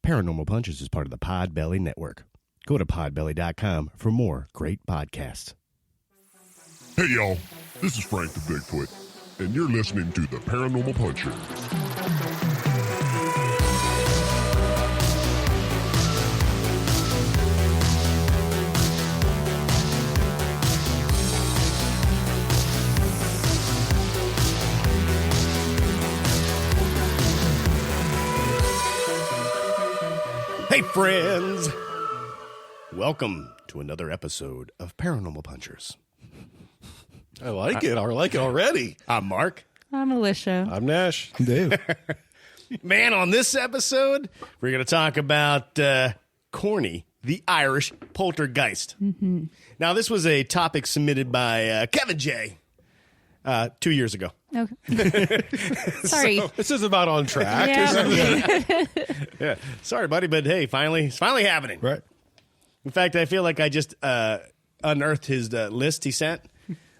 Paranormal Punches is part of the Podbelly Network. Go to podbelly.com for more great podcasts. Hey y'all, this is Frank the Bigfoot, and you're listening to the Paranormal Puncher. Hey friends! Welcome to another episode of Paranormal Punchers. I like it. I like it already. I'm Mark. I'm Alicia. I'm Nash. I'm Dave. Man, on this episode, we're going to talk about Corny, the Irish poltergeist. Mm-hmm. Now, this was a topic submitted by Kevin J. 2 years ago. Okay. Sorry. This is about on track. Yeah. Sorry, buddy, but hey, it's finally happening. Right. In fact, I feel like I just unearthed his list he sent.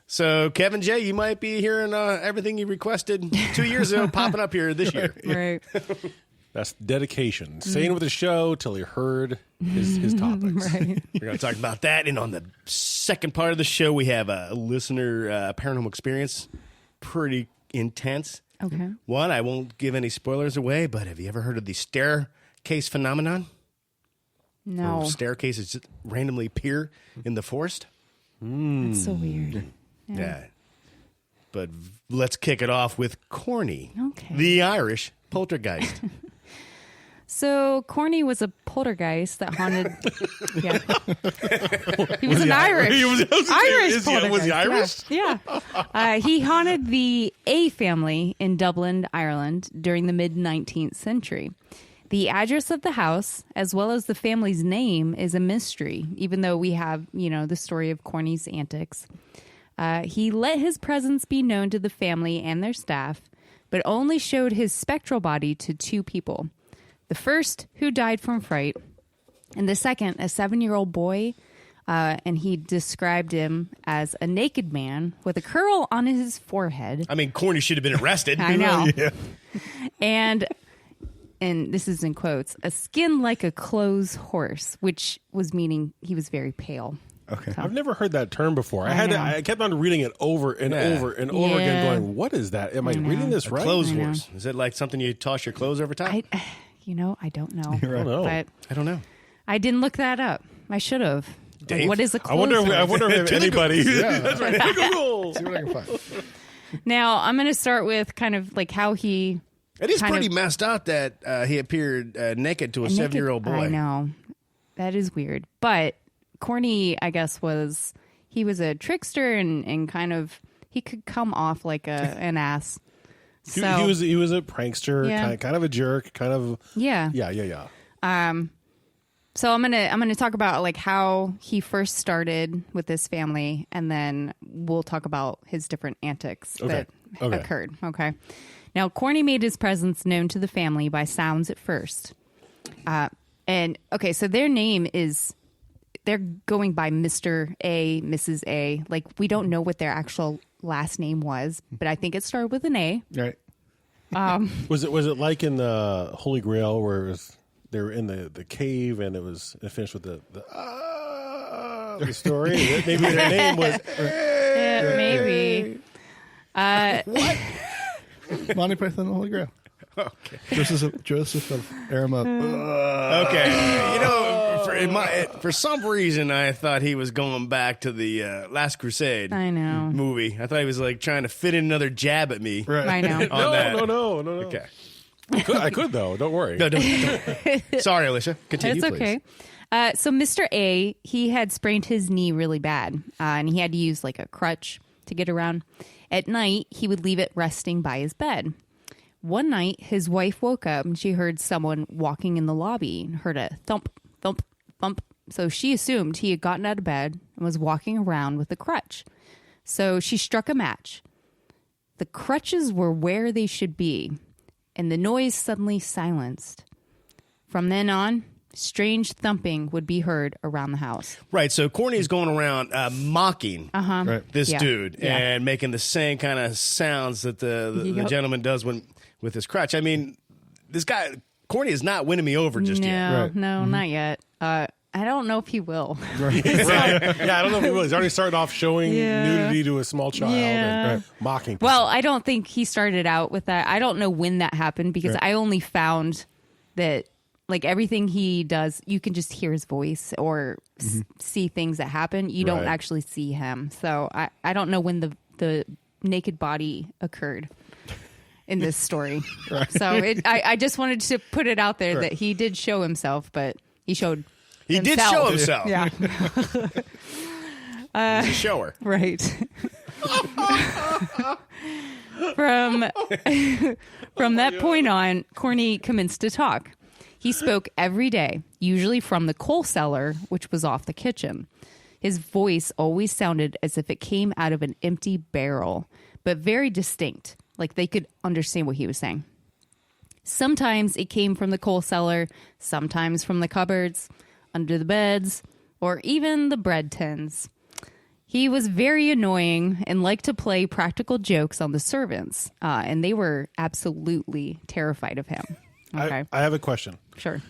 So, Kevin J., you might be hearing everything you requested 2 years ago popping up here this year. Right. That's dedication. Staying with the show till he heard his topics. Right. We're going to talk about that. And on the second part of the show, we have a listener paranormal experience. Pretty intense. Okay. One, I won't give any spoilers away, but have you ever heard of the staircase phenomenon? No. Where staircases just randomly appear in the forest? That's so weird. Yeah. But let's kick it off with Corny, Okay. the Irish poltergeist. So Corny was a poltergeist that haunted. Yeah. He was an Irish. Irish poltergeist. Was he Irish? Yeah. He haunted the A family in Dublin, Ireland during the mid-19th century. The address of the house, as well as the family's name, is a mystery, even though we have, the story of Corny's antics. He let his presence be known to the family and their staff, but only showed his spectral body to two people. The first, who died from fright, and the second, a 7-year-old boy, and he described him as a naked man with a curl on his forehead. I mean, Corny should have been arrested. I know. Yeah. And this is in quotes, a skin like a clothes horse, which was meaning he was very pale. Okay. I've never heard that term before. know. I kept on reading it over and over and over again, going, "What is that? Am I reading this right?" Clothes I know. horse. Is it like something you toss your clothes over top? I don't know. I don't know. But I don't know. I didn't look that up. I should have. Dave? What is a I clothes wonder horse? if anybody. Yeah. That's right. Google. See what I can find. Now, I'm going to start with kind of like how he... It is kind pretty of- messed up that he appeared naked to a naked- 7-year-old boy. I know. That is weird. But Corny, I guess, he was a trickster and kind of, he could come off like an ass. So, He was a prankster, Yeah. kind of a jerk, kind of. yeah. So I'm gonna talk about like how he first started with this family, and then we'll talk about his different antics that occurred. Okay. Now, Corny made his presence known to the family by sounds at first. So their name is, they're going by Mr. A, Mrs. A. Like, we don't know what their actual last name was, but I think it started with an A. Right. Was it like in the Holy Grail where they were in the cave and it finished with the story? Maybe their name was. Yeah, maybe. What? Monty Python and the Holy Grail. Okay. Joseph of Arimathea. Okay. For some reason, I thought he was going back to the Last Crusade I know. movie. I thought he was like trying to fit in another jab at me. Right. I know. On that. No. Okay. I could though. Don't worry. No, don't. Sorry, Alicia. Continue, It's okay. So Mr. A, he had sprained his knee really bad, and he had to use like a crutch to get around. At night, he would leave it resting by his bed. One night, his wife woke up and she heard someone walking in the lobby and heard a thump, thump, thump. So she assumed he had gotten out of bed and was walking around with a crutch. So she struck a match. The crutches were where they should be, and the noise suddenly silenced. From then on, strange thumping would be heard around the house. Right, so Corny's going around mocking Right. this Yeah. dude Yeah. and making the same kind of sounds that the Yep. gentleman does with his crutch. I mean, this guy, Corny is not winning me over just yet. Right. No, not yet. I don't know if he will. Right. Yeah, I don't know if he will. He's already started off showing nudity to a small child and mocking people. Well, I don't think he started out with that. I don't know when that happened because I only found that like everything he does, you can just hear his voice or see things that happen. You don't actually see him. So I don't know when the naked body occurred in this story. So I just wanted to put it out there that he did show himself, but he showed He did show himself. Yeah. He's a shower. Right. From that point on, Corny commenced to talk. He spoke every day, usually from the coal cellar, which was off the kitchen. His voice always sounded as if it came out of an empty barrel, but very distinct, like they could understand what he was saying. Sometimes it came from the coal cellar, sometimes from the cupboards, under the beds, or even the bread tins. He was very annoying and liked to play practical jokes on the servants, and they were absolutely terrified of him. Okay. I have a question. Sure.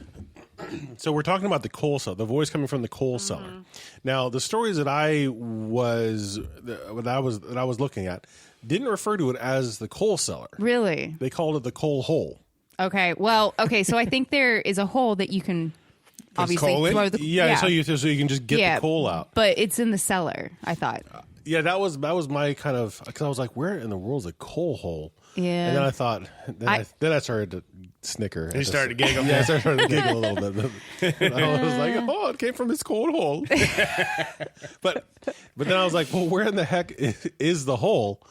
So we're talking about the coal cellar, the voice coming from the coal cellar. Now, the stories that I was looking at didn't refer to it as the coal cellar. Really? They called it the coal hole. Okay. Well, okay. So I think there is a hole that you can obviously coal in? throw the So you can just get the coal out. But it's in the cellar, I thought. Yeah, that was my kind of, because I was like, where in the world is a coal hole? Yeah. And then I thought, then I started to snicker. He started to giggle. Yeah, I started to giggle a little bit. And I was like, oh, it came from his coal hole. but then I was like, well, where in the heck is the hole?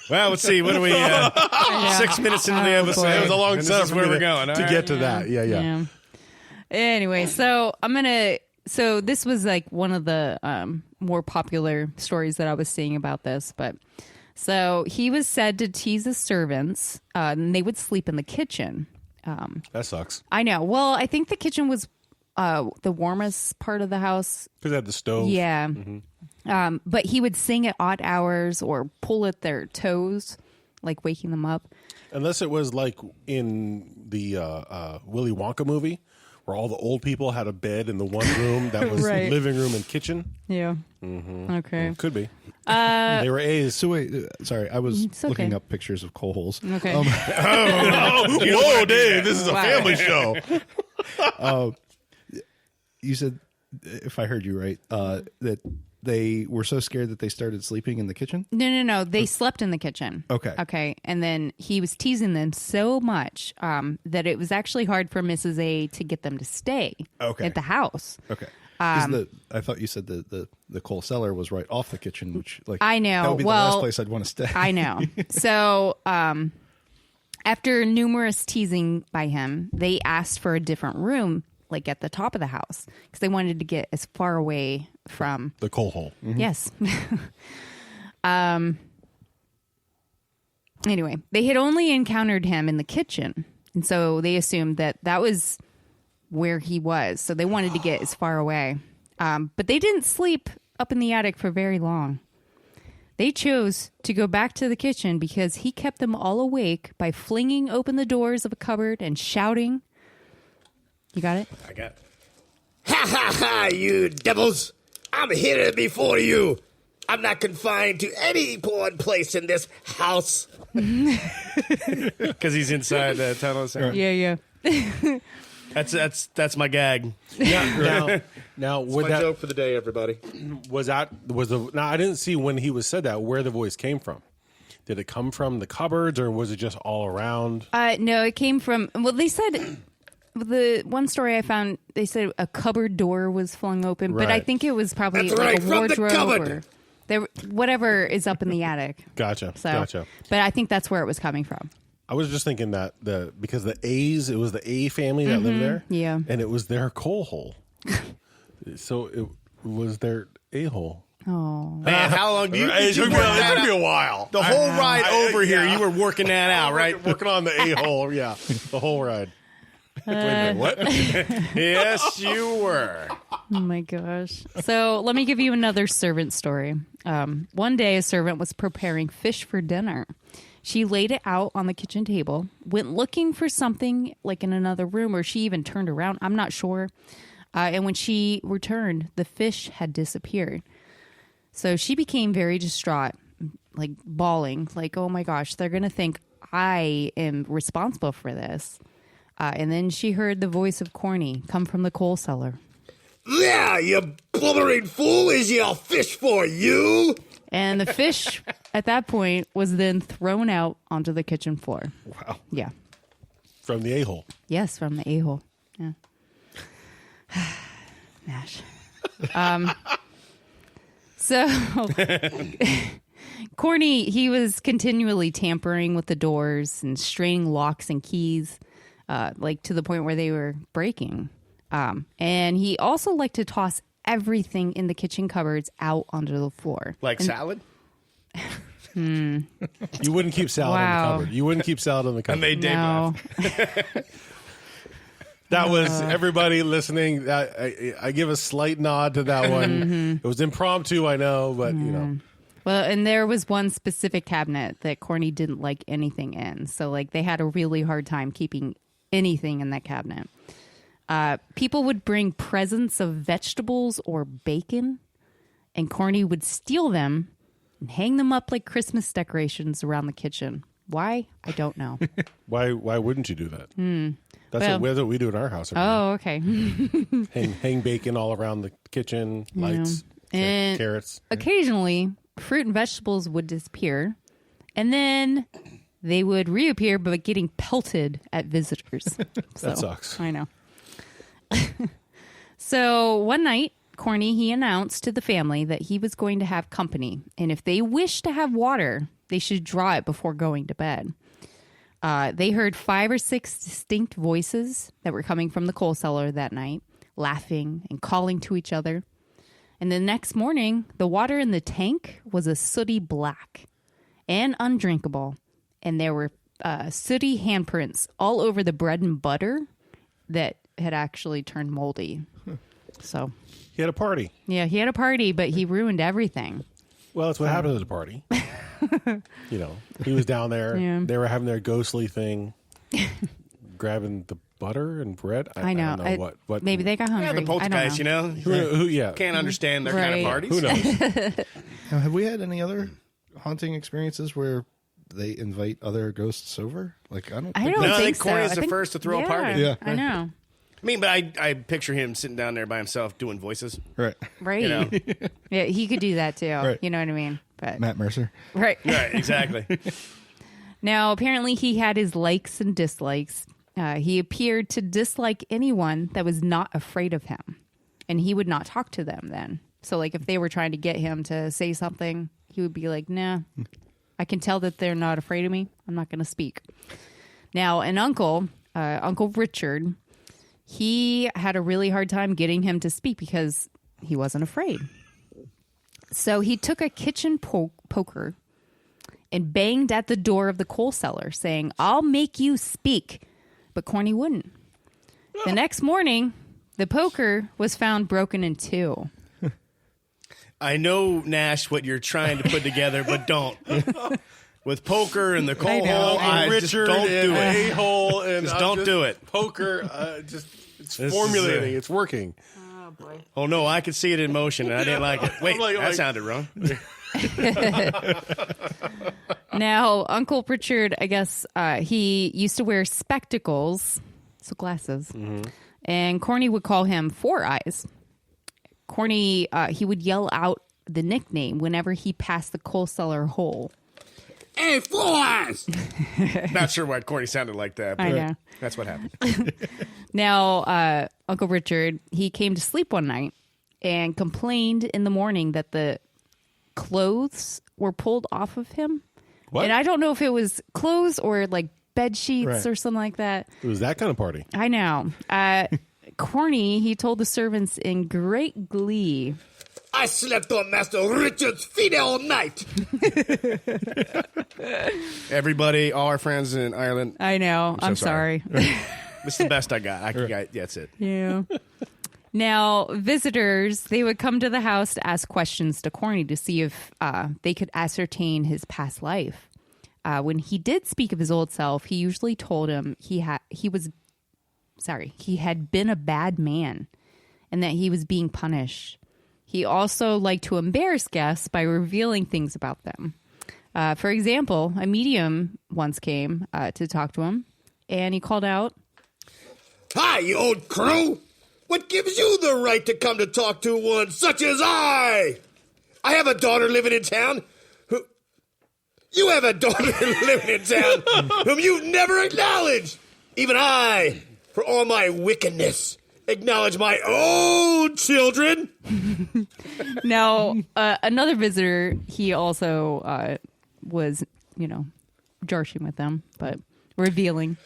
Well, let's see. What are we? 6 minutes into the episode. It was a long And this setup is for where me we're going. to get to that. Yeah. Anyway, so so this was like one of the more popular stories that I was seeing about this, but so he was said to tease the servants, and they would sleep in the kitchen. That sucks. I know. Well, I think the kitchen was the warmest part of the house. Because it had the stove. Yeah. But he would sing at odd hours or pull at their toes, like waking them up. Unless it was like in the Willy Wonka movie, where all the old people had a bed in the one room that was Right. living room and kitchen. Yeah. Okay. Could be. They were A's. So wait, sorry, I was It's okay. looking up pictures of coal holes. Okay. Whoa, Dave, this is a Wow. family show. You said, if I heard you right, that they were so scared that they started sleeping in the kitchen? No. They slept in the kitchen. Okay. Okay. And then he was teasing them so much that it was actually hard for Mrs. A to get them to stay at the house. Okay. 'Cause I thought you said the coal cellar was right off the kitchen, which I know. that would be the Well, last place I'd want to stay. I know. So after numerous teasing by him, they asked for a different room, like at the top of the house, because they wanted to get as far away from The coal hole. Yes. Anyway, they had only encountered him in the kitchen, and so they assumed that that was where he was. So they wanted to get as far away. But they didn't sleep up in the attic for very long. They chose to go back to the kitchen because he kept them all awake by flinging open the doors of a cupboard and shouting. You got it? I got. Ha ha ha, you devils! I'm here before you. I'm not confined to any one place in this house. Because he's inside the tunnel. Yeah. That's my gag. Now, My joke for the day, everybody. now I didn't see when he was said that where the voice came from. Did it come from the cupboards or was it just all around? No, it came from. Well, they said the one story I found. They said a cupboard door was flung open, but I Right. think it was probably That's like right, a from the wardrobe cupboard. or whatever is up in the attic. Gotcha. So, Gotcha. but I think that's where it was coming from. I was just thinking that because the A's, it was the A family that lived there. yeah. And it was their coal hole. So it was their A-hole. Man, how long do you think It you took worked that me out? a while. The whole ride over here, yeah. you were working that out, right? Working on the A-hole, yeah. The whole ride. Wait a minute, what? Yes, you were. Oh my gosh. So let me give you another servant story. One day, a servant was preparing fish for dinner. She laid it out on the kitchen table, went looking for something like in another room, or she even turned around. I'm not sure. And when she returned, the fish had disappeared. So she became very distraught, like bawling, like, oh my gosh, they're going to think I am responsible for this. And then she heard the voice of Corny come from the coal cellar. There, you blubbering fool, is your fish for you? And the fish at that point was then thrown out onto the kitchen floor. Wow. Yeah. From the a-hole. Yes, from the a-hole. Yeah. Nash. So Corny, he was continually tampering with the doors and straining locks and keys, like to the point where they were breaking. And he also liked to toss everything in the kitchen cupboards out onto the floor. Like salad? You wouldn't keep salad Wow. in the cupboard. You wouldn't keep salad in the I cupboard. made Dave No. laugh. That was everybody listening. I give a slight nod to that one. It was impromptu, I know, but you know. Well, and there was one specific cabinet that Corny didn't like anything in. So, like, they had a really hard time keeping anything in that cabinet. People would bring presents of vegetables or bacon, and Corny would steal them and hang them up like Christmas decorations around the kitchen. Why? I don't know. Why wouldn't you do that? That's what we do in our house. every Oh, okay. day. Hang bacon all around the kitchen, lights, And carrots. occasionally, fruit and vegetables would disappear, and then they would reappear, but getting pelted at visitors. So, That sucks. I know. So one night, Corny, he announced to the family that he was going to have company, and if they wished to have water, they should draw it before going to bed. They heard 5 or 6 distinct voices that were coming from the coal cellar that night, laughing and calling to each other. And the next morning, the water in the tank was a sooty black and undrinkable. And there were sooty handprints all over the bread and butter that had actually turned moldy. So, He had a party. yeah, he had a party, but he ruined everything. Well, that's what happened at the party. You know, he was down there. Yeah. They were having their ghostly thing, grabbing the butter and bread. I know. I don't know what. Maybe they got hungry. Yeah, the poltergeist, I don't know. you know? Who, yeah. Can't understand their kind of Right. parties. Who knows? Now, have we had any other haunting experiences where they invite other ghosts over? Like, I don't. I think don't No, I think think Corny's so. the I think- first to throw a yeah, party. Yeah. I know. I mean, but I picture him sitting down there by himself doing voices. Right. Right. You know? Yeah, he could do that too. Right. You know what I mean? But Matt Mercer. right. Right, exactly. Now, apparently, he had his likes and dislikes. He appeared to dislike anyone that was not afraid of him, and he would not talk to them then. So, like, if they were trying to get him to say something, he would be like, nah, I can tell that they're not afraid of me. I'm not going to speak. Now, an uncle, Uncle Richard, he had a really hard time getting him to speak because he wasn't afraid. So he took a kitchen poker and banged at the door of the coal cellar, saying, I'll make you speak. But Corny wouldn't. The next morning, the poker was found broken in 2. I know, Nash, what you're trying to put together, but don't. With poker and the coal know. hole, And I just Richard don't and do it. A-hole and Just don't do it. Poker, it's This is formulating. a- It's working. Oh, no, I could see it in motion, and I didn't like it. Wait, I'm like- that sounded wrong. Now, Uncle Richard, I guess he used to wear spectacles, so glasses, and Corny would call him Four Eyes. Corny, he would yell out the nickname whenever he passed the coal cellar hole. Hey, Floors! Not sure why Corny sounded like that, I but know. that's what happened. Now, Uncle Richard, he came to sleep one night and complained in the morning that the clothes were pulled off of him. What? And I don't know if it was clothes or like bed sheets Right. or something like that. It was that kind of party. I know. Corny, he told the servants in great glee. I slept on Master Richard's feet all night. Everybody, all our friends in Ireland, I know. I'm so sorry. this is the best I got. That's it. Yeah. Now, visitors, they would come to the house to ask questions to Corny to see if they could ascertain his past life. When he did speak of his old self, he usually told him he had been a bad man and that he was being punished. He also liked to embarrass guests by revealing things about them. For example, a medium once came to talk to him, and he called out, "Hi, you old crow! What gives you the right to come to talk to one such as I? I have a daughter living in town You have a daughter living in town whom you've never acknowledged. Even I, for all my wickedness, acknowledge my own children." Now, another visitor, he also was, joshing with them, but revealing.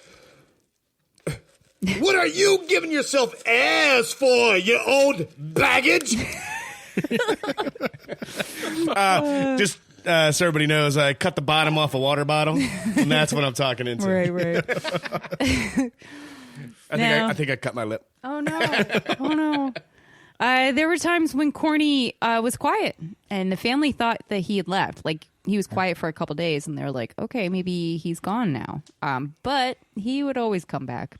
"What are you giving yourself airs for, you old baggage?" Just so everybody knows, I cut the bottom off a water bottle, and that's what I'm talking into. Right. I think I cut my lip. Oh, no. There were times when Corny was quiet, and the family thought that he had left. Like, he was quiet for a couple days, and they're like, okay, maybe he's gone now. But he would always come back.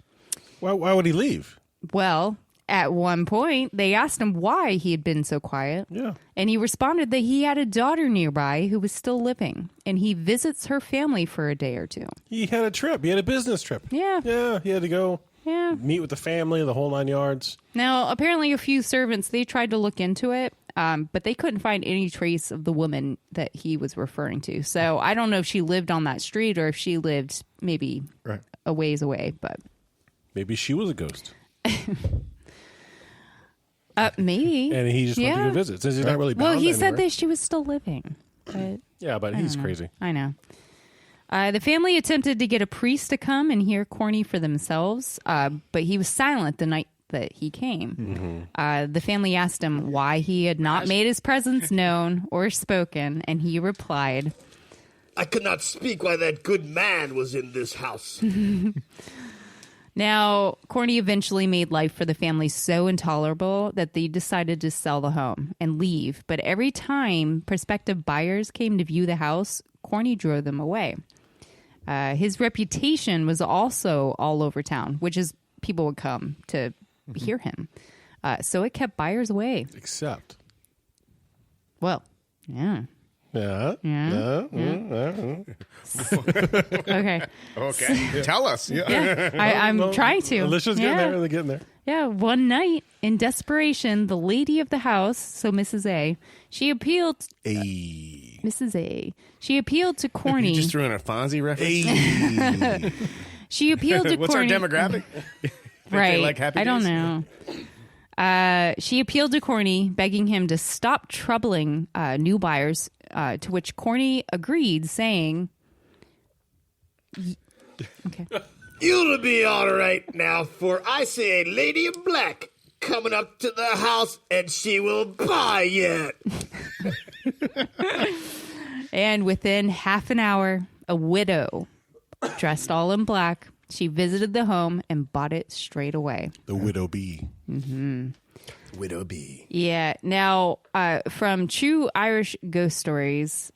Why would he leave? Well, at one point, they asked him why he had been so quiet. Yeah. And he responded that he had a daughter nearby who was still living, and he visits her family for a day or two. He had a trip. He had a business trip. Yeah. Yeah, he had to go meet with the family, the whole 9 yards. Now, apparently a few servants, they tried to look into it, but they couldn't find any trace of the woman that he was referring to. So I don't know if she lived on that street or if she lived maybe a ways away, but... Maybe she was a ghost. Maybe. And he just went to go visit. Since he's not really bound Well, he anywhere. said that she was still living. But Yeah, but he's crazy. I know. The family attempted to get a priest to come and hear Corny for themselves, but he was silent the night that he came. Mm-hmm. The family asked him why he had not made his presence known or spoken, and he replied, "I could not speak while that good man was in this house." Now, Corny eventually made life for the family so intolerable that they decided to sell the home and leave. But every time prospective buyers came to view the house, Corny drove them away. His reputation was also all over town, which is people would come to hear him. So it kept buyers away. Except. Well, yeah. Yeah. Okay. Okay. Tell us. Yeah, I'm trying to. Let's just get in there. They're getting there. Yeah, one night, in desperation, the lady of the house, so Mrs. A, she appealed... Mrs. A. She appealed to Corny. You just threw in a Fonzie reference? She appealed to What's Corny. our demographic? Right. Like Happy I don't Days? know. She appealed to Corny, begging him to stop troubling new buyers, to which Corny agreed, saying... Okay. "You'll be all right now, for I see a lady in black coming up to the house, and she will buy it." And within half an hour, a widow, dressed all in black, she visited the home and bought it straight away. The Widow Bee. Widow B. Yeah. Now, from True Irish Ghost Stories,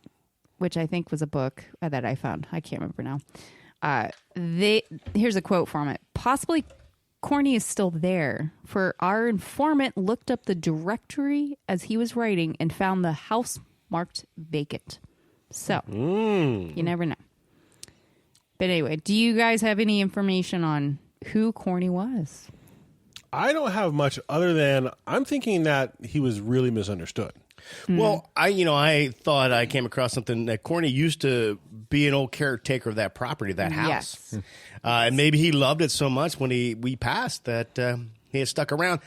which I think was a book that I found. I can't remember now. Here's a quote from it. "Possibly Corny is still there, for our informant looked up the directory as he was writing and found the house marked vacant." So, you never know. But anyway, do you guys have any information on who Corny was? I don't have much other than I'm thinking that he was really misunderstood. Well, I thought I came across something that Corny used to be an old caretaker of that property, that house. Yes. And maybe he loved it so much when we passed that he has stuck around.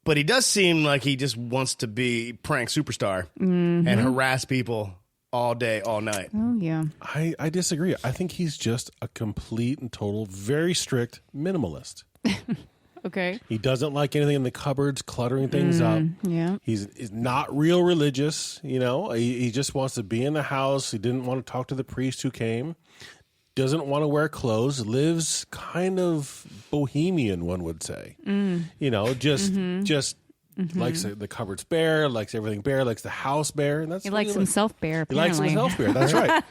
But he does seem like he just wants to be prank superstar and harass people all day, all night. Oh, yeah. I disagree. I think he's just a complete and total, very strict minimalist. Okay. He doesn't like anything in the cupboards, cluttering things up. Yeah. He's not real religious, He just wants to be in the house. He didn't want to talk to the priest who came. Doesn't want to wear clothes. Lives kind of bohemian, one would say. Just likes the cupboards bare, likes everything bare, likes the house bare. And that's He likes himself bare. He likes Apparently. himself bare. That's right.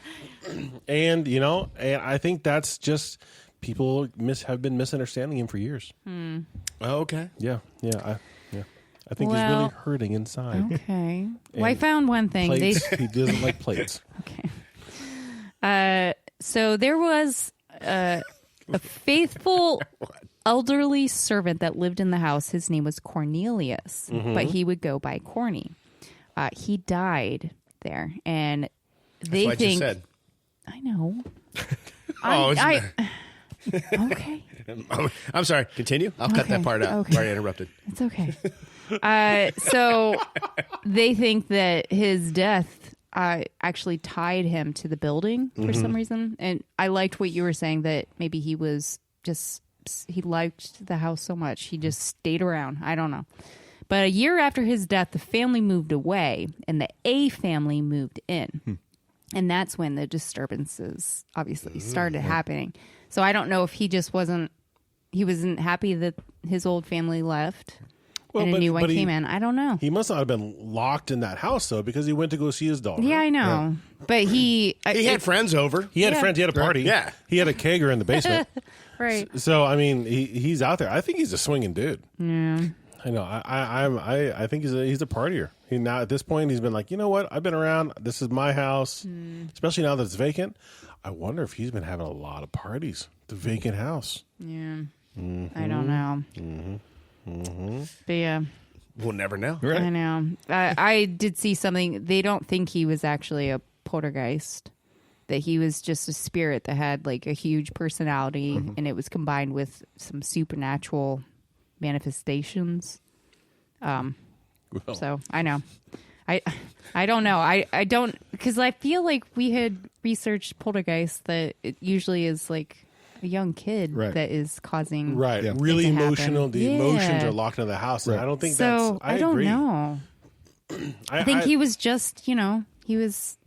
And and I think that's just people have been misunderstanding him for years. Oh, okay. Yeah. I think he's Well, really hurting inside. Okay. Well, I found one thing. Plates, he doesn't like plates. Okay. So there was a faithful elderly servant that lived in the house. His name was Cornelius, but he would go by Corny. He died there, and they That's what think. you said. I know. Okay. I'm sorry. Continue. I'll cut that part out. Okay. Sorry, I interrupted. It's okay. So they think that his death actually tied him to the building for some reason. And I liked what you were saying, that maybe he liked the house so much he just stayed around. I don't know. But a year after his death, the family moved away and the A family moved in. And that's when the disturbances obviously started happening. So I don't know if he wasn't happy that his old family left and a new one came in. I don't know. He must not have been locked in that house, though, because he went to go see his daughter. Yeah, I know. But he Had friends over. He had friends. He had a party. Yeah. He had a kegger in the basement. right. So, I mean, he's out there. I think he's a swinging dude. Yeah. I know. I think he's a partier. He now at this point he's been like, you know what? I've been around. This is my house, especially now that it's vacant. I wonder if he's been having a lot of parties. The vacant house. Yeah. I don't know. But yeah, We'll never know. Right. I know. I did see something. They don't think he was actually a poltergeist. That he was just a spirit that had like a huge personality, and it was combined with some supernatural manifestations. So I know. I don't know. I don't, because I feel like we had researched poltergeist that it usually is like a young kid Right. that is causing Right. Yeah. Really it to emotional. happen. The emotions Yeah. are locked in the house. Right. And I don't think So that's. I don't agree. know. I think he was just, he was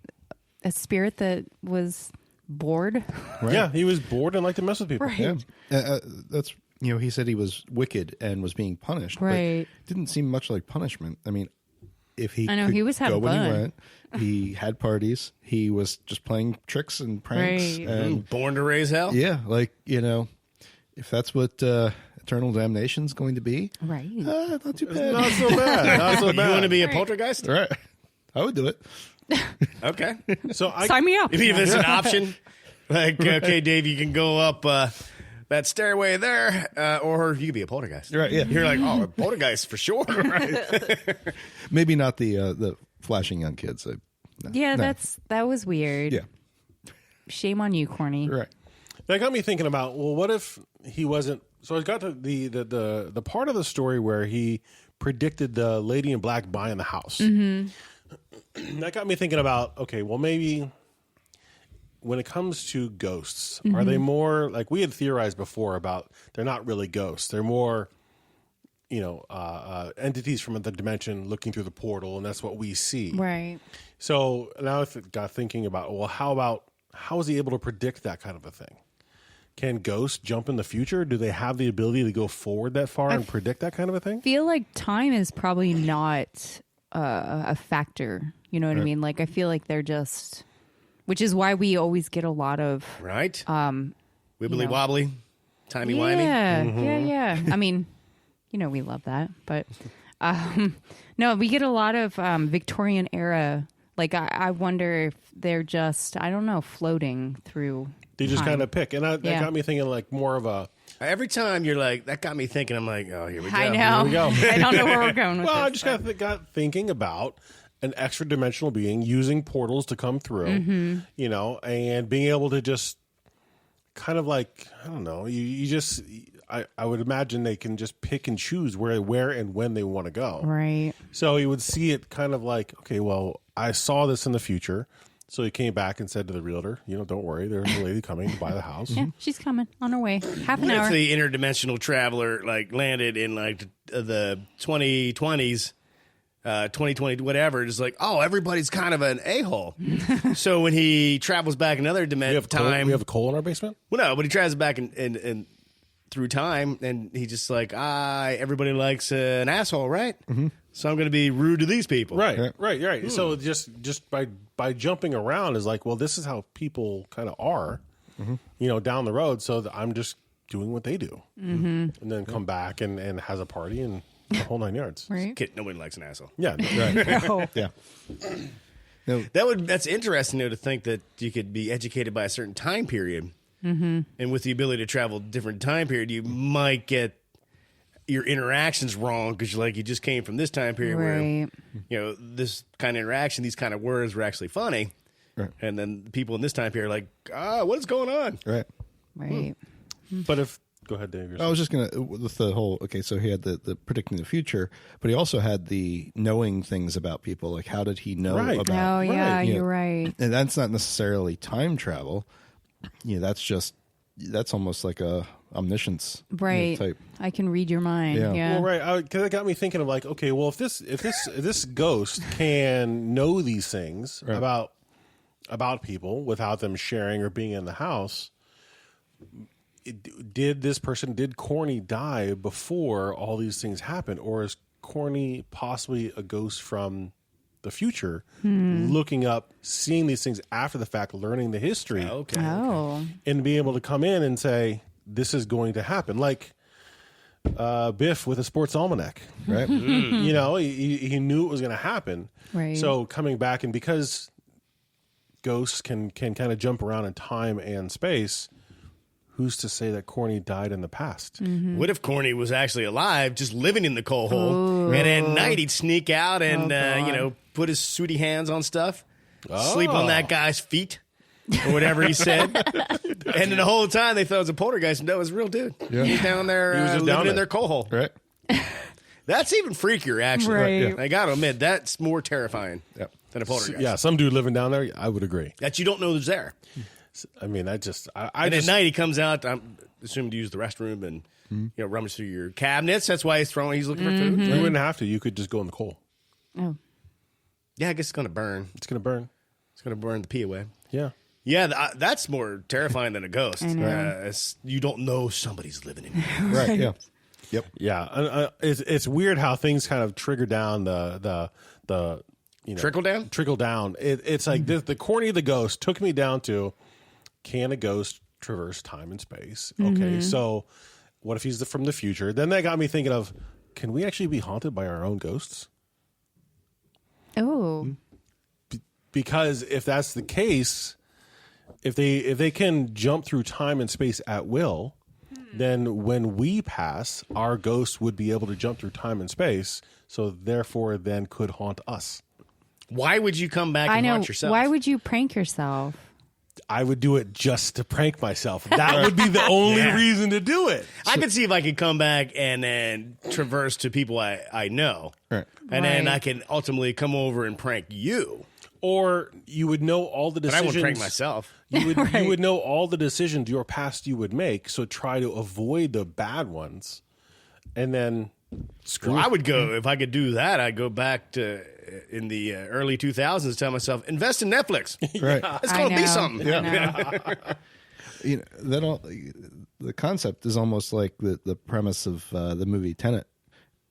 a spirit that was bored. Right. Yeah, he was bored and liked to mess with people. Right. Yeah. That's he said he was wicked and was being punished. Right. But didn't seem much like punishment. I mean, if he I know, could he was having go when he fun. went, he had parties. He was just playing tricks and pranks. Right. And Born to raise hell. yeah, like if that's what eternal damnation's going to be, Right. not too bad. Not so bad. Not so You bad. want to be a poltergeist? Right. I would do it. Okay. So I Sign me up. If it's an option, like, okay, Dave, you can go up that stairway there, or you could be a poltergeist. Right, yeah. You're like, oh, a poltergeist for sure. Maybe not the flashing young kids. No, Yeah, no. that was weird. Yeah. Shame on you, Corny. Right. That got me thinking about, well, what if he wasn't? So I got to the part of the story where he predicted the lady in black buying the house. That got me thinking about, okay, well, maybe when it comes to ghosts, are they more like we had theorized before about they're not really ghosts? They're more, entities from another dimension looking through the portal, and that's what we see. Right. So now I got thinking about, well, how is he able to predict that kind of a thing? Can ghosts jump in the future? Do they have the ability to go forward that far and predict that kind of a thing? I feel like time is probably not a factor. You know what I mean? Like, I feel like they're just, which is why we always get a lot of Right? Wibbly wobbly, timey yeah, wimey. yeah. I mean, we love that, but no, we get a lot of Victorian era. Like, I wonder if they're just, I don't know, floating through. They just time. kind of pick. And that Yeah. got me thinking like more of a, Every time you're like, that got me thinking. I'm like, oh, here we go. I know. Here we go. I don't know where we're going with well, I this. just got thinking about an extra dimensional being using portals to come through, and being able to just kind of like, I don't know, you just, I would imagine they can just pick and choose where and when they want to go. Right. So you would see it kind of like, okay, well, I saw this in the future. So he came back and said to the realtor, don't worry, there's a lady coming to buy the house. Yeah, she's coming on her way. Half an What hour. if the interdimensional traveler landed in the 2020s, 2020 whatever? It's like, oh, everybody's kind of an a-hole. So when he travels back another We dimension have time, we have a coal in our basement? well, no, but he travels back and through time, and he's just like, everybody likes an asshole, right? So I'm going to be rude to these people. Right. So just by jumping around is like, well, this is how people kind of are, down the road. So I'm just doing what they do, and then come back and has a party and the whole 9 yards. Right. Kid, nobody likes an asshole. Yeah. Right. Yeah. No, That's interesting, though, to think that you could be educated by a certain time period. And with the ability to travel different time period, you might get your interactions wrong because you just came from this time period where this kind of interaction, these kind of words were actually funny, and then people in this time period are like, what is going on? Right. But go ahead, Dave. I was just gonna with the whole. Okay, so he had the predicting the future, but he also had the knowing things about people. Like, how did he know about? Oh yeah, you know, you're right. And that's not necessarily time travel. That's almost like a omniscience Right. type. I can read your mind. Yeah. Yeah. Well, right, because it got me thinking of like, okay, well, if this ghost can know these things about people without them sharing or being in the house, did Corny die before all these things happened, or is Corny possibly a ghost from the future, looking up, seeing these things after the fact, learning the history, and being able to come in and say, this is going to happen, like Biff with a sports almanac, right? He knew it was going to happen, Right. So coming back, and because ghosts can kind of jump around in time and space, who's to say that Corny died in the past? What if Corny was actually alive, just living in the coal hole, and at night he'd sneak out and put his sooty hands on stuff, sleep on that guy's feet, or whatever he said, and then the whole time they thought it was a poltergeist, and that was a real dude. Yeah. He's down there living in their coal hole. Right. That's even freakier, actually. Right. I got to admit, that's more terrifying than a poltergeist. Yeah, some dude living down there, I would agree. That you don't know is there. I mean, and at night he comes out, I'm assuming to use the restroom and rummage through your cabinets. That's why he's looking for food. You wouldn't have to. You could just go in the coal. Oh. Yeah, I guess it's going to burn. It's going to burn. It's going to burn the pee away. Yeah. Yeah, that's more terrifying than a ghost. I know. You don't know somebody's living in you. Right. Yeah. Yep. Yeah. It's weird how things kind of trigger down the Trickle down? Trickle down. It's like the Corny the ghost took me down to, can a ghost traverse time and space? Okay, so what if he's from the future? Then that got me thinking of, can we actually be haunted by our own ghosts? Oh. Because if that's the case, if they can jump through time and space at will, then when we pass, our ghosts would be able to jump through time and space, so therefore then could haunt us. Why would you come back and haunt yourself? Why would you prank yourself? I would do it just to prank myself. That would be the only reason to do it. I could see if I could come back and then traverse to people I know. Right. And then Right. I can ultimately come over and prank you. Or you would know all the But I decisions. wouldn't prank myself. You would Right. you would know all the decisions your past you would make. So try to avoid the bad ones, and then screw. Well, I would go, if I could do that, I'd go back to in the early 2000s, tell myself, invest in Netflix. Right. It's going to be something. That all the concept is almost like the premise of the movie Tenet,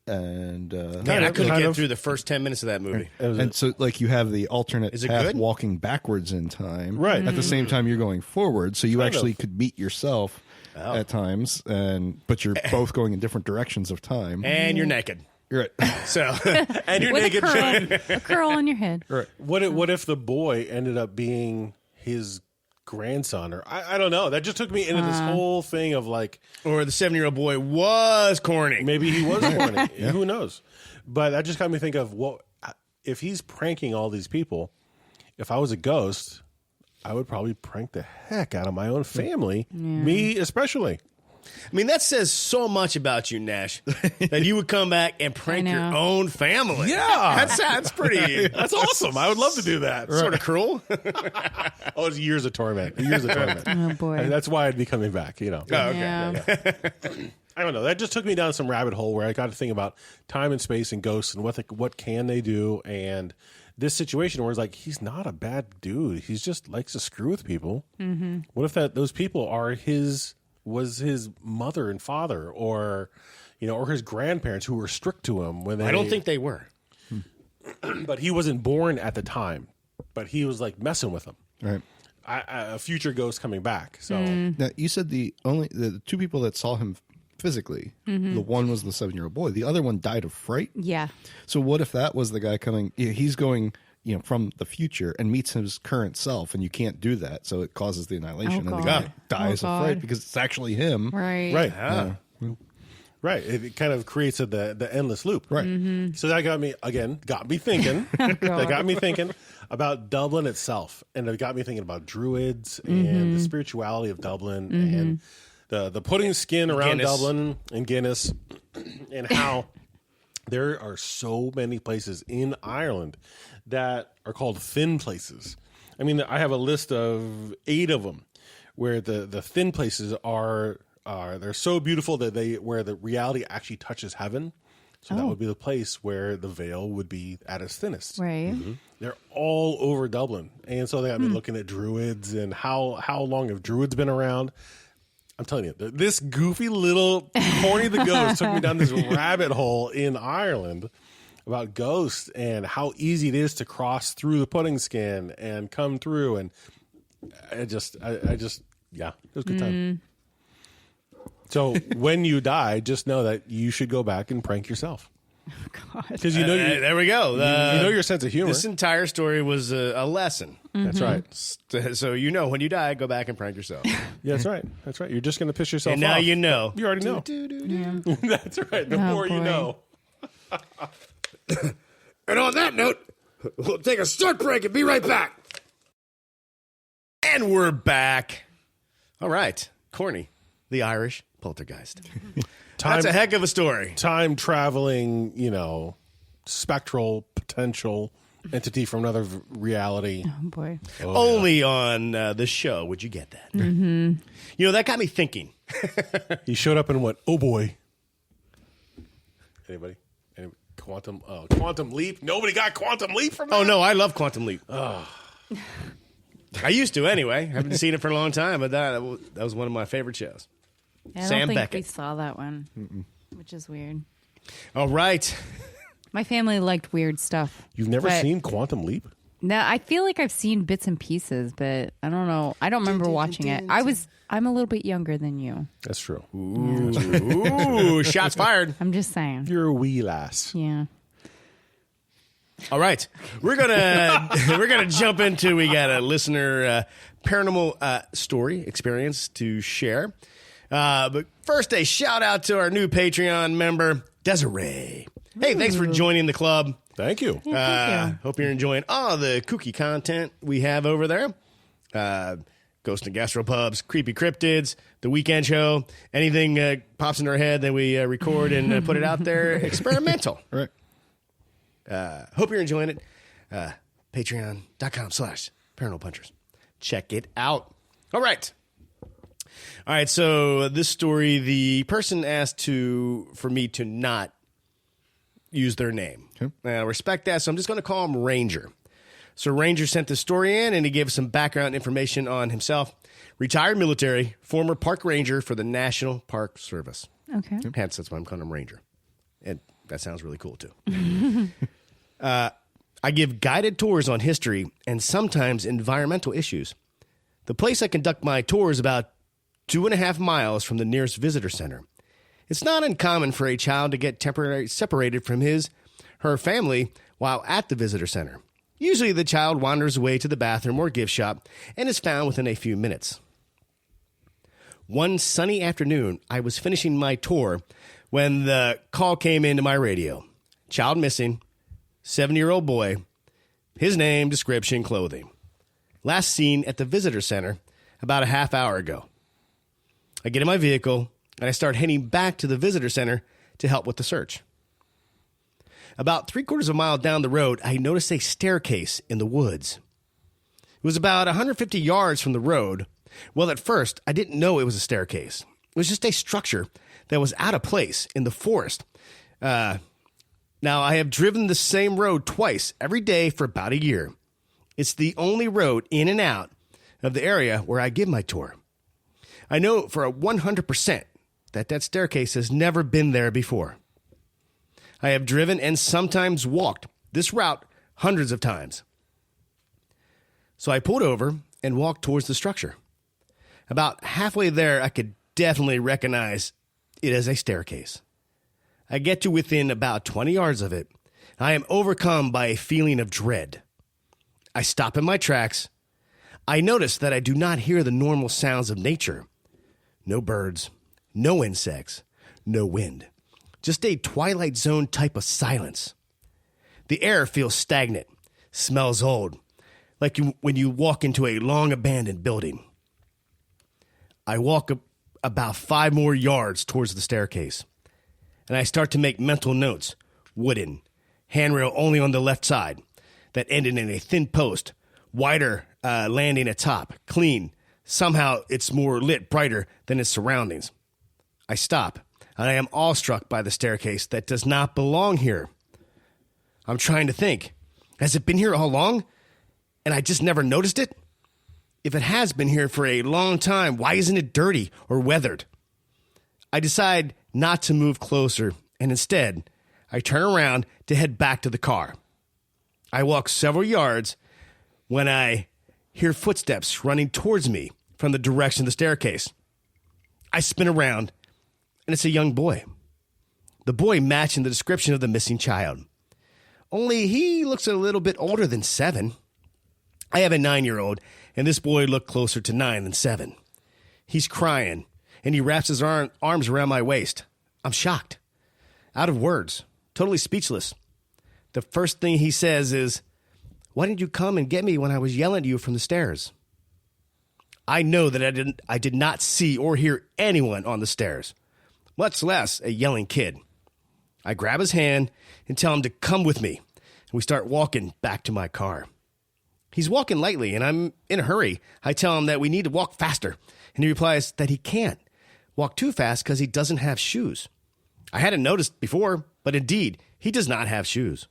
and Man, I couldn't kind get of. through the first 10 minutes of that movie. and so like you have the alternate Is it path good? walking backwards in time, Right. At the same time you're going forward, so you actually could meet yourself Oh. at times, but you're both going in different directions of time. And you're naked. You're right. So, and you're With naked. a curl on your head. What if the boy ended up being his grandson? Or I don't know. That just took me into this whole thing of like, Or the 7-year-old boy was corny. maybe he was Corny. Who knows? But that just got me think of, what if he's pranking all these people? If I was a ghost, I would probably prank the heck out of my own family, me especially. I mean, that says so much about you, Nash, that you would come back and prank your own family. Yeah. That's pretty, That's awesome. I would love to do that. sort of cruel. Oh, it's years of torment. Years of torment. Oh, boy. And that's why I'd be coming back, you know. Okay. Yeah. I don't know. That just took me down some rabbit hole where I got to think about time and space and ghosts and what can they do, and this situation where it's like, he's not a bad dude. He just likes to screw with people. Mm-hmm. What if those people are his was his mother and father, or or his grandparents who were strict to him when they. I don't think they were. But he wasn't born at the time. But he was like messing with them. Right. A future ghost coming back. So Now, you said the two people that saw him physically, the one was the 7-year-old boy. The other one died of fright. Yeah. So what if that was the guy coming? He's going, from the future and meets his current self, and you can't do that. So it causes the annihilation, and the guy dies of fright because it's actually him. Right. right. Ah. Right. It kind of creates the endless loop. Right. So that got me thinking. That got me thinking about Dublin itself, and it got me thinking about druids and the spirituality of Dublin and the putting skin around Guinness. Dublin and Guinness, and how there are so many places in Ireland that are called thin places. I mean, I have a list of 8 of them where the thin places are they're so beautiful that where the reality actually touches heaven. So that would be the place where the veil would be at its thinnest. Right. They're all over Dublin. And so they got me looking at druids and how long have druids been around. I'm telling you, this goofy little Corny the Ghost took me down this rabbit hole in Ireland about ghosts and how easy it is to cross through the pudding skin and come through. And I just, yeah, it was a good time. So when you die, just know that you should go back and prank yourself. God. Because There we go. you know your sense of humor. This entire story was a lesson. That's right. So when you die, go back and prank yourself. Yeah, that's right. That's right. You're just going to piss yourself And off. now you know. You already know. That's right. The more you boy. know. And on that note, we'll take a short break and be right back. And we're back. All right. Corny, the Irish poltergeist. That's a heck of a story. Time traveling, spectral potential entity from another reality. Oh, boy. Only on this show would you get that. That got me thinking. He showed up and went, oh boy. Anybody? Quantum leap? Nobody got quantum leap from that? Oh, no, I love Quantum Leap. I used to anyway. Haven't seen it for a long time, but that was one of my favorite shows. I Sam don't think Beckett. we saw that one, which is weird. All right. My family liked weird stuff. You've never But- seen Quantum Leap? No, I feel like I've seen bits and pieces, but I don't know. I don't remember watching it. I'm a little bit younger than you. That's true. Ooh, shots fired. I'm just saying. You're a wee lass. Yeah. All right, we're gonna jump into. We got a listener paranormal story experience to share, but first a shout out to our new Patreon member Desiree. Hey, thanks for joining the club. Thank you. Thank you. Hope you're enjoying all the kooky content we have over there. Ghost and Gastropubs, Creepy Cryptids, The Weekend Show, anything pops in our head that we record and put it out there. Experimental. Right. Hope you're enjoying it. Patreon.com/Paranormal Punchers. Check it out. All right. So this story, the person asked for me to not use their name. Okay. I respect that, so I'm just going to call him Ranger. So Ranger sent the story in, and he gave us some background information on himself. Retired military, former park ranger for the National Park Service. Okay. Hence, that's why I'm calling him Ranger. And that sounds really cool, too. I give guided tours on history and sometimes environmental issues. The place I conduct my tour is about 2.5 miles from the nearest visitor center. It's not uncommon for a child to get temporarily separated from her family while at the visitor center. Usually the child wanders away to the bathroom or gift shop and is found within a few minutes. One sunny afternoon, I was finishing my tour when the call came into my radio. Child missing, 7-year-old boy, his name, description, clothing. Last seen at the visitor center about a half hour ago. I get in my vehicle and I start heading back to the visitor center to help with the search. About 3/4 of a mile down the road, I noticed a staircase in the woods. It was about 150 yards from the road. Well, at first, I didn't know it was a staircase. It was just a structure that was out of place in the forest. Now, I have driven the same road twice every day for about a year. It's the only road in and out of the area where I give my tour. I know for a 100% that staircase has never been there before. I have driven and sometimes walked this route hundreds of times. So I pulled over and walked towards the structure. About halfway there, I could definitely recognize it as a staircase. I get to within about 20 yards of it. I am overcome by a feeling of dread. I stop in my tracks. I notice that I do not hear the normal sounds of nature. No birds, no insects, no wind. Just a Twilight Zone type of silence. The air feels stagnant, smells old, like when you walk into a long-abandoned building. I walk about 5 more yards towards the staircase, and I start to make mental notes, wooden, handrail only on the left side, that ended in a thin post, wider landing atop, clean. Somehow it's more lit brighter than its surroundings. I stop, and I am awestruck by the staircase that does not belong here. I'm trying to think, has it been here all along, and I just never noticed it? If it has been here for a long time, why isn't it dirty or weathered? I decide not to move closer, and instead, I turn around to head back to the car. I walk several yards when I hear footsteps running towards me from the direction of the staircase. I spin around, and it's a young boy. The boy matching the description of the missing child. Only he looks a little bit older than 7. I have a 9-year-old, and this boy looked closer to 9 than 7. He's crying, and he wraps his arms around my waist. I'm shocked, out of words, totally speechless. The first thing he says is, "Why didn't you come and get me when I was yelling at you from the stairs?" I know that I did not see or hear anyone on the stairs, much less a yelling kid. I grab his hand and tell him to come with me, and we start walking back to my car. He's walking lightly, and I'm in a hurry. I tell him that we need to walk faster, and he replies that he can't walk too fast because he doesn't have shoes. I hadn't noticed before, but indeed, he does not have shoes.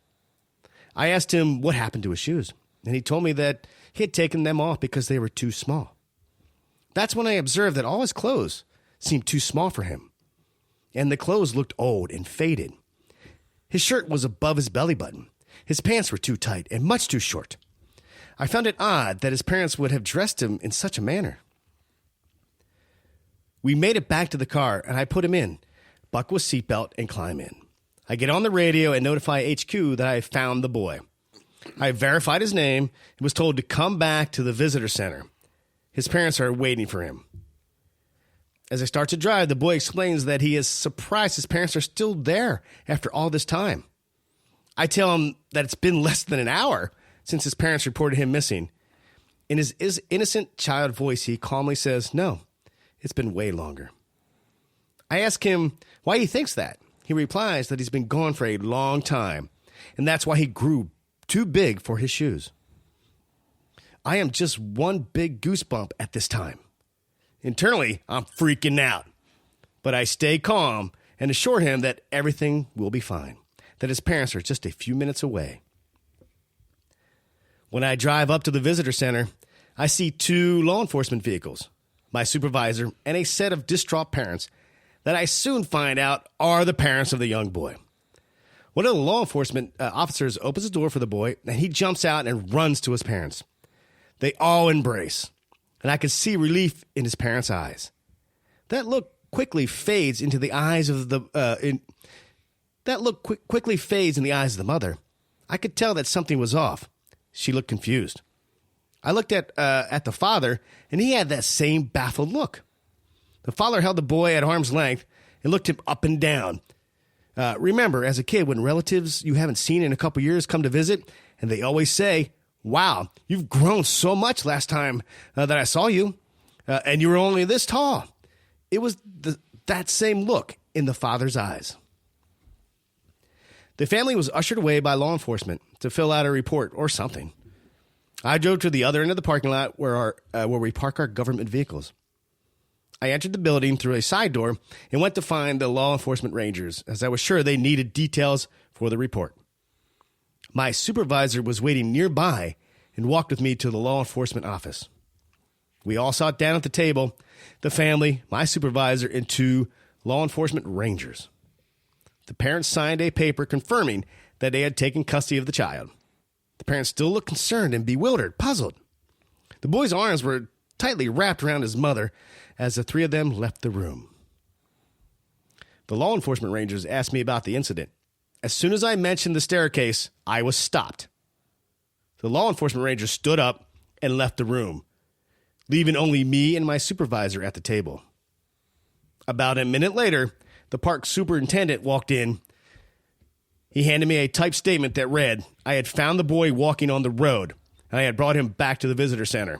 I asked him what happened to his shoes, and he told me that he had taken them off because they were too small. That's when I observed that all his clothes seemed too small for him, and the clothes looked old and faded. His shirt was above his belly button. His pants were too tight and much too short. I found it odd that his parents would have dressed him in such a manner. We made it back to the car, and I put him in, buckle his seatbelt, and climb in. I get on the radio and notify HQ that I have found the boy. I verified his name and was told to come back to the visitor center. His parents are waiting for him. As I start to drive, the boy explains that he is surprised his parents are still there after all this time. I tell him that it's been less than an hour since his parents reported him missing. In his innocent child voice, he calmly says, "No, it's been way longer." I ask him why he thinks that. He replies that he's been gone for a long time, and that's why he grew too big for his shoes. I am just one big goosebump at this time. Internally, I'm freaking out, but I stay calm and assure him that everything will be fine, that his parents are just a few minutes away. When I drive up to the visitor center, I see 2 law enforcement vehicles, my supervisor, and a set of distraught parents that I soon find out are the parents of the young boy. One of the law enforcement officers opens the door for the boy, and he jumps out and runs to his parents. They all embrace, and I can see relief in his parents' eyes. That look quickly fades into the eyes of quickly fades in the eyes of the mother. I could tell that something was off. She looked confused. I looked at the father, and he had that same baffled look. The father held the boy at arm's length and looked him up and down. Remember, as a kid, when relatives you haven't seen in a couple years come to visit, and they always say, "Wow, you've grown so much last time that I saw you, and you were only this tall." It was that same look in the father's eyes. The family was ushered away by law enforcement to fill out a report or something. I drove to the other end of the parking lot where we park our government vehicles. I entered the building through a side door and went to find the law enforcement rangers, as I was sure they needed details for the report. My supervisor was waiting nearby and walked with me to the law enforcement office. We all sat down at the table, the family, my supervisor, and 2 law enforcement rangers. The parents signed a paper confirming that they had taken custody of the child. The parents still looked concerned and bewildered, puzzled. The boy's arms were tightly wrapped around his mother as the 3 of them left the room. The law enforcement rangers asked me about the incident. As soon as I mentioned the staircase, I was stopped. The law enforcement rangers stood up and left the room, leaving only me and my supervisor at the table. About a minute later, the park superintendent walked in. He handed me a typed statement that read, I had found the boy walking on the road, and I had brought him back to the visitor center.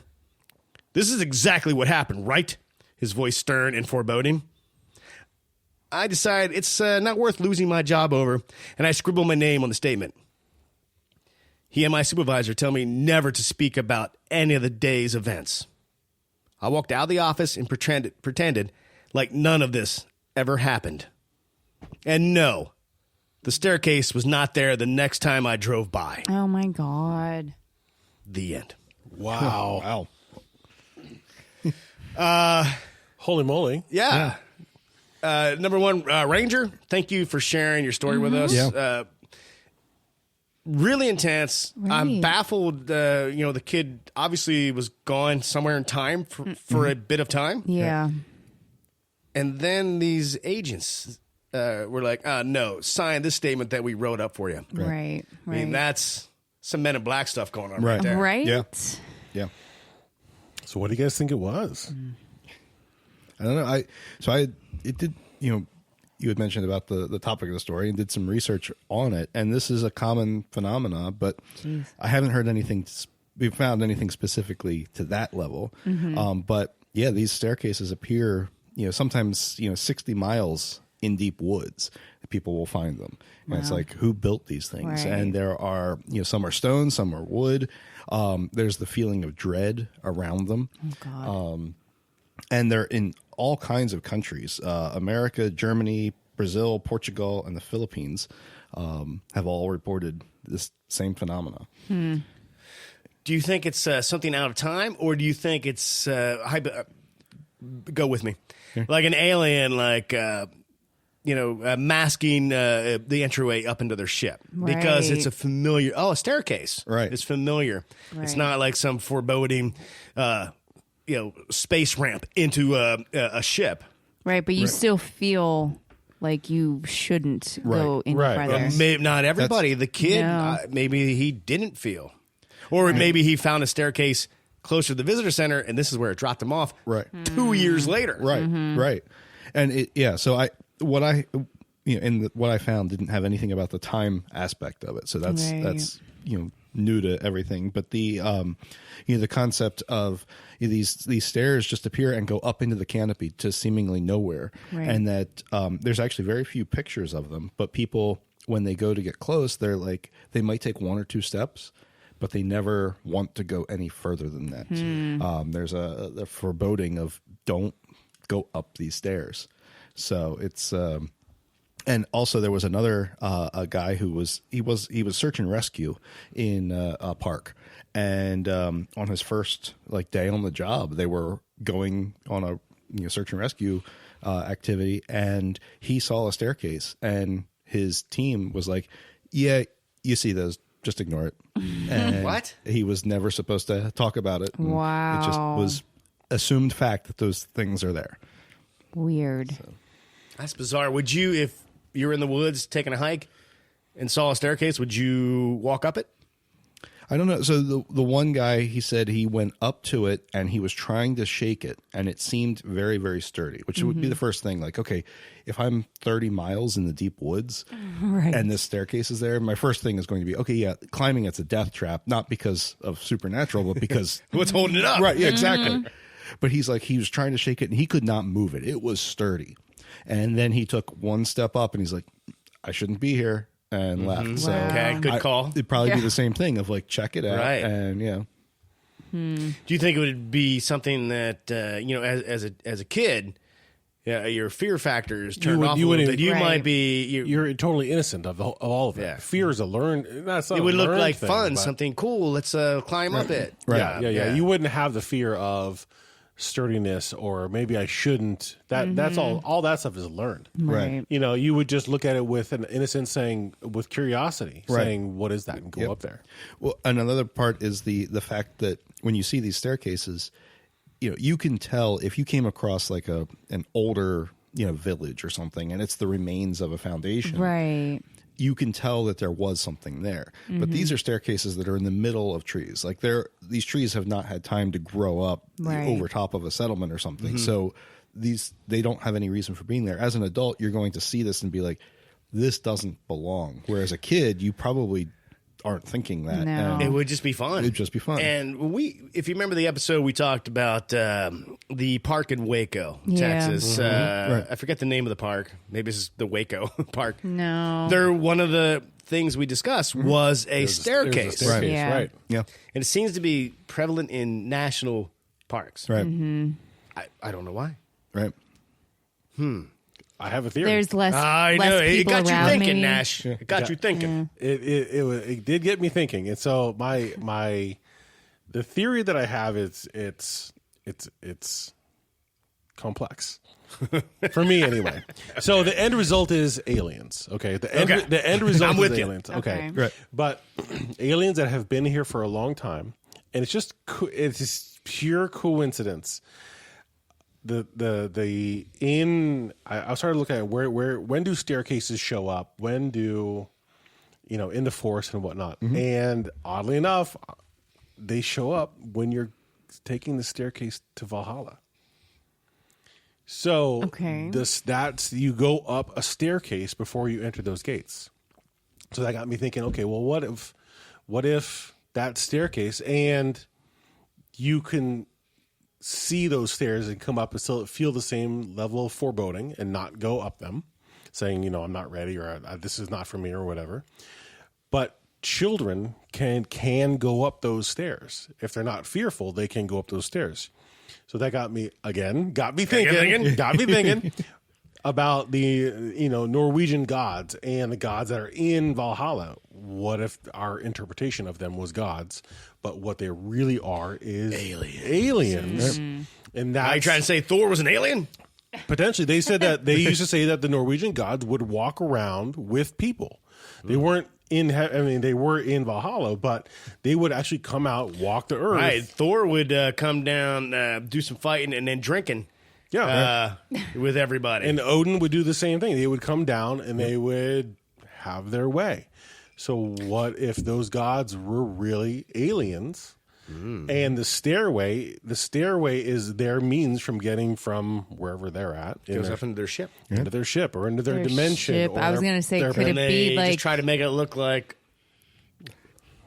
This is exactly what happened, right? His voice stern and foreboding. I decided it's not worth losing my job over, and I scribbled my name on the statement. He and my supervisor tell me never to speak about any of the day's events. I walked out of the office and pretended like none of this ever happened. And no, the staircase was not there the next time I drove by. Oh, my God. The end. Wow. Wow. Holy moly. Yeah. Number 1, Ranger, thank you for sharing your story with us. Yeah. Really intense. Right. I'm baffled. The kid obviously was gone somewhere in time for a bit of time. Yeah. And then these agents were like, no, sign this statement that we wrote up for you. Right. I mean, that's some Men in Black stuff going on right Right. there. Right? Yeah. Yeah. So what do you guys think it was? I don't know. It did, you had mentioned about the topic of the story and did some research on it. And this is a common phenomena, but I haven't heard we've found anything specifically to that level. But yeah, these staircases appear, sometimes, 60 miles in deep woods. People will find them. And it's like, who built these things? Right. And there are, some are stone, some are wood. There's the feeling of dread around them. Oh, God. And they're in all kinds of countries. America, Germany, Brazil, Portugal, and the Philippines have all reported this same phenomena. Do you think it's something out of time, or do you think it's go with me, like an alien, like masking the entryway up into their ship because it's a familiar. Oh, a staircase. Right. It's familiar. Right. It's not like some foreboding, space ramp into a ship. Right, but you still feel like you shouldn't go any farther. Maybe not everybody. The kid, No. maybe he didn't feel, or maybe he found a staircase closer to the visitor center, and this is where it dropped him off. Right. 2 years later. Right. Right. And so what I found didn't have anything about the time aspect of it. So that's new to everything. But the the concept of these stairs just appear and go up into the canopy to seemingly nowhere, and that there's actually very few pictures of them. But people, when they go to get close, they're like, they might take 1 or 2 steps, but they never want to go any further than that. There's a foreboding of don't go up these stairs. So it's and also there was another a guy who was search and rescue in a park, and on his first day on the job, they were going on a search and rescue activity, and he saw a staircase, and his team was like, "Yeah, you see those? Just ignore it." And What? He was never supposed to talk about it. And Wow. it just was assumed fact that those things are there. Weird. That's bizarre. Would you, if you were in the woods taking a hike and saw a staircase, would you walk up it? I don't know. So the one guy, he said he went up to it and he was trying to shake it, and it seemed very, very sturdy, which would be the first thing. Like, okay, if I'm 30 miles in the deep woods and this staircase is there, my first thing is going to be, okay, yeah, climbing it's a death trap, not because of supernatural, but because What's holding it up? Right, yeah, exactly. But he was trying to shake it and he could not move it. It was sturdy. And then he took 1 step up and he's like, I shouldn't be here, and left. So Okay, good call. It'd probably be the same thing of check it out. Right. And Do you think it would be something that as a kid, your fear factor is turned off a little bit? You might be You're totally innocent of all of it. Yeah. Fear is a learned. That's not it would a look learned like thing, fun, but- something cool. Let's climb up it. Right. Yeah. You wouldn't have the fear of sturdiness, or maybe I shouldn't. That's all that stuff is learned. Right. You know, you would just look at it with an innocent with curiosity, Right. saying, what is that? And go up there. Well, another part is the fact that when you see these staircases, you know, you can tell if you came across like an older, you know, village or something, and it's the remains of a foundation. Right. You can tell that there was something there. But these are staircases that are in the middle of trees. Like these trees have not had time to grow up Right. over top of a settlement or something. So they don't have any reason for being there. As an adult, you're going to see this and be like, this doesn't belong. Whereas a kid, you probably aren't thinking that. No. And It would just be fun. It'd just be fun. And if you remember the episode, we talked about the park in Waco, Yeah. Texas. Right. I forget the name of the park. Maybe it's the Waco Park. No. One of the things we discussed was a staircase. There's a staircase, Yeah. right. yeah. And it seems to be prevalent in national parks. Right. I don't know why. Right. I have a theory. There's less. I less know. It people got you around, thinking, maybe. Nash. It got you thinking. It did get me thinking, and so the theory that I have is it's complex for me anyway. So the end result is aliens. Okay, the end result I'm is with you. aliens. Okay, Okay. Right. but aliens that have been here for a long time, and it's just pure coincidence. I started looking at when do staircases show up? When do, you know, in the forest and whatnot? And oddly enough, they show up when you're taking the staircase to Valhalla. So Okay. that's you go up a staircase before you enter those gates. So that got me thinking, okay, well, what if that staircase, and you can see those stairs and come up and still feel the same level of foreboding and not go up them, saying, you know, I'm not ready, or this is not for me, or whatever. But children can go up those stairs. If they're not fearful, they can go up those stairs. So that got me thinking about the, you know, Norwegian gods and the gods that are in Valhalla. What if our interpretation of them was gods, but what they really are is aliens. And that's Are you trying to say Thor was an alien? potentially. They said that they used to say that the Norwegian gods would walk around with people. They weren't they were in Valhalla, but they would actually come out, walk the earth. Right. Thor would come down, do some fighting, and then drinking. Yeah. With everybody. And Odin would do the same thing. They would come down and they would have their way. So what if those gods were really aliens? And the stairway is their means from getting from wherever they're at goes up into their ship. into their ship or into their dimension. ship. Or I was their- gonna say, their- could And it be they like just try to make it look like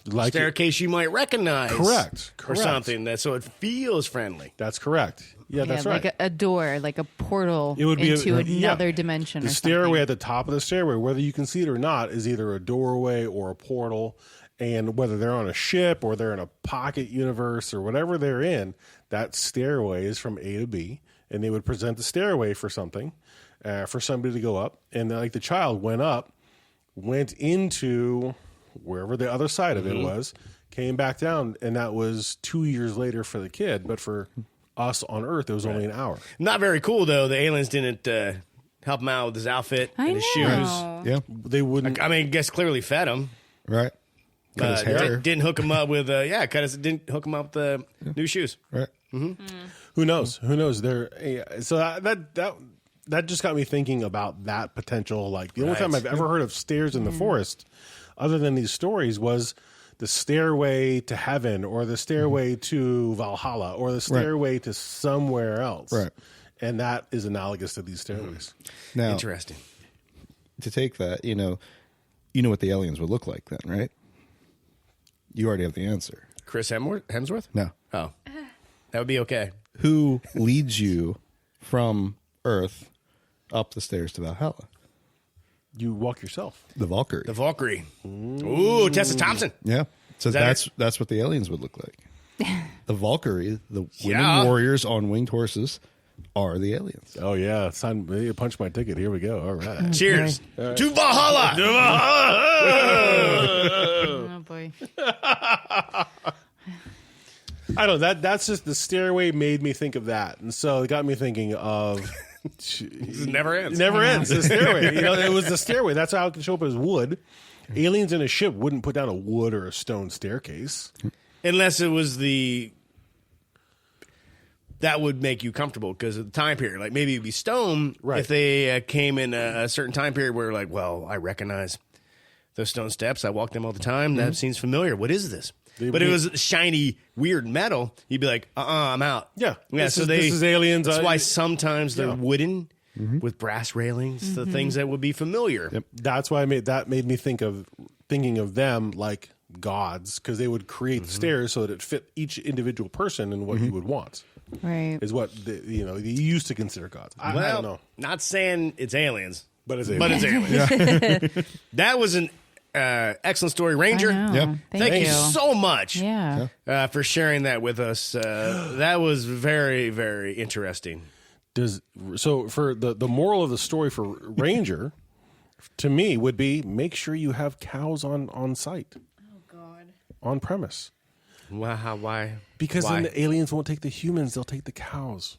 like staircase you might recognize. Correct. Or something. So it feels friendly. That's correct. Yeah, that's right. like a door, like a portal It would be into yeah. another dimension. The or stairway something. at the top of the stairway, whether you can see it or not, is either a doorway or a portal. And whether they're on a ship or they're in a pocket universe or whatever they're in, that stairway is from A to B. And they would present the stairway for something, for somebody to go up. And like the child went into wherever the other side of it was, came back down, and that was 2 years later for the kid. But for us on Earth, it was only an hour. Not very cool, though. The aliens didn't help him out with his outfit I and his know. shoes. Yeah. They wouldn't. I mean, I guess clearly fed him. Right. Cut his hair. Didn't hook him up with didn't hook him up with new shoes. Right. Who knows? Who knows? So that just got me thinking about that potential. Like the only Right. time I've ever heard of stairs in the forest, other than these stories, was the stairway to heaven, or the stairway to Valhalla, or the stairway to somewhere else. Right. And that is analogous to these stairways. Now, Interesting. to take that, you know what the aliens would look like then, right? You already have the answer. Chris Hemsworth? No. Oh. That would be okay. Who leads you from Earth up the stairs to Valhalla? You walk yourself. The Valkyrie. The Valkyrie. Ooh, Tessa Thompson. Yeah. So that that's what the aliens would look like. The Valkyrie, the women Yeah. warriors on winged horses, are the aliens. Oh yeah, punch my ticket. Here we go. All right. Cheers. To Valhalla. To Valhalla. Oh boy. I don't know. That's just the stairway made me think of that. And so it got me thinking of... It never ends. It never ends. The stairway. It was the stairway. That's how it can show up as wood. Aliens in a ship wouldn't put down a wood or a stone staircase. Unless it was that would make you comfortable because of the time period. Like maybe it'd be stone if they came in a certain time period where like, well, I recognize those stone steps. I walk them all the time. That seems familiar. What is this? But it was shiny, weird metal. You'd be like, I'm out. Yeah. This is aliens. That's why sometimes they're wooden with brass railings, the things that would be familiar. Yep. That's why that made me thinking of them like gods because they would create the stairs so that it fit each individual person and what you would want. Right. Is what they used to consider gods. I don't know. Not saying it's aliens. But it's aliens. Yeah. That was an excellent story, Ranger. Yep. Thank you so much Yeah. for sharing that with us. That was very, very interesting. So for the moral of the story for Ranger, to me, would be make sure you have cows on site. Oh, God. On premise. Wow, why? Because then the aliens won't take the humans; they'll take the cows.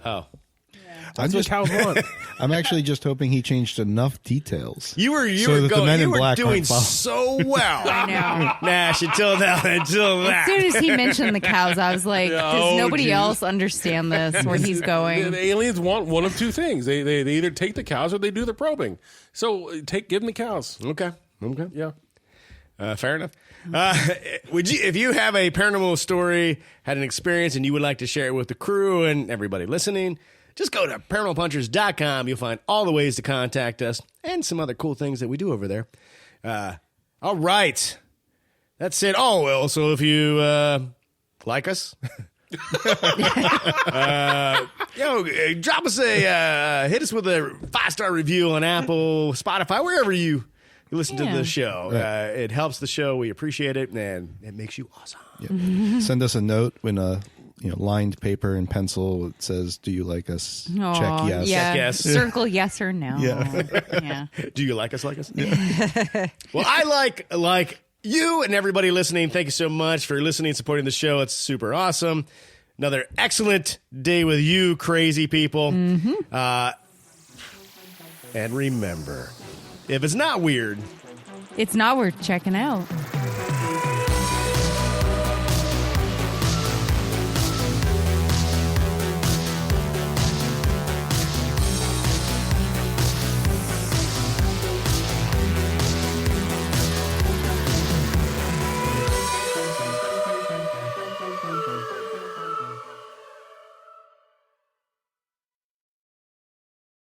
Oh. That's what cows want. I'm actually just hoping he changed enough details. You were doing so well. I know. Nash, until that. As soon as he mentioned the cows, I was like, does nobody else understand this, where he's going? The aliens want one of two things. They either take the cows or they do the probing. So give them the cows. Okay. Yeah. Fair enough. If you have a paranormal story, had an experience, and you would like to share it with the crew and everybody listening, just go to paranormalpunchers.com. You'll find all the ways to contact us and some other cool things that we do over there. All right. That's it. Oh, well, so if you like us, drop us hit us with a 5-star review on Apple, Spotify, wherever you listen to the show. It helps the show. We appreciate it, and it makes you awesome. Yep. Send us a note when lined paper and pencil. It says, "Do you like us?" Aww, check yes. Yeah. Check yes. Circle yes or no. Yeah. Do you like us? Like us? Yeah. Well, I like you and everybody listening. Thank you so much for listening, supporting the show. It's super awesome. Another excellent day with you, crazy people. And remember, if it's not weird, It's not worth checking out.